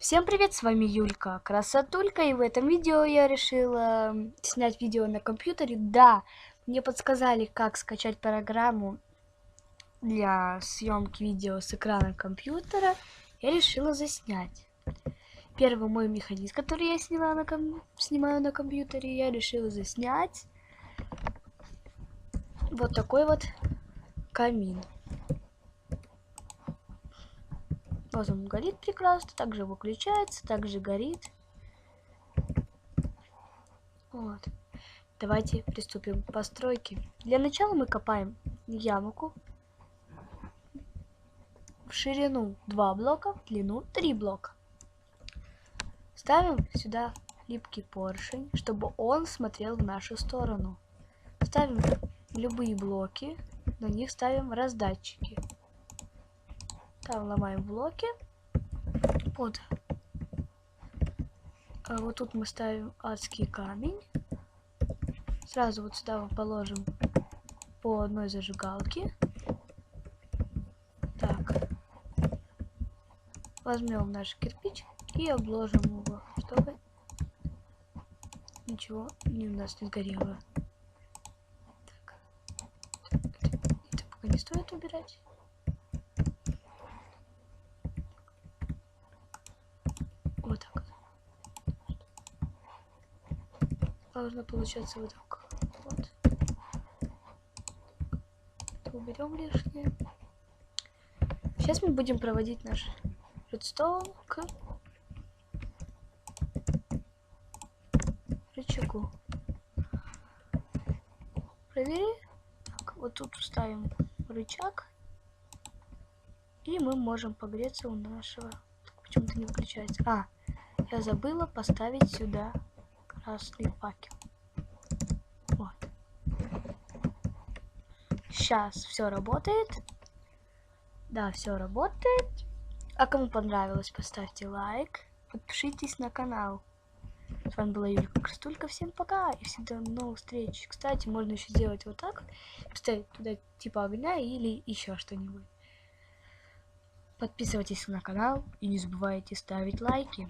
Всем привет, с вами Юлька, красотулька, и в этом видео я решила снять видео на компьютере. Да, мне подсказали, как скачать программу для съемки видео с экрана компьютера. Я решила заснять. Первый мой механизм, который я снимаю на компьютере, я решила заснять вот такой вот камин. Вот он горит прекрасно, также выключается, также горит. Вот. Давайте приступим к постройке. Для начала мы копаем ямку в ширину 2 блока, в длину 3 блока. Ставим сюда липкий поршень, чтобы он смотрел в нашу сторону. Ставим любые блоки, на них ставим раздатчики. Там ломаем блоки. Вот тут мы ставим адский камень. Сразу вот сюда положим по одной зажигалке. Так. Возьмем наш кирпич и обложим его, чтобы ничего у нас не сгорело. Так. Это пока не стоит убирать. Вот так вот. Должно получаться вот так. Вот. Это уберем лишнее. Сейчас мы будем проводить наш редстоун к рычагу. Провери. Так, вот тут ставим рычаг. И мы можем погреться у нашего... Почему-то не выключается. Я забыла поставить сюда красный факел. Вот. Сейчас все работает. Да, все работает. А кому понравилось, поставьте лайк. Подпишитесь на канал. С вами была Юлька Красотулька. Всем пока и всем до новых встреч. Кстати, можно еще сделать вот так. Поставить туда типа огня или еще что-нибудь. Подписывайтесь на канал и не забывайте ставить лайки.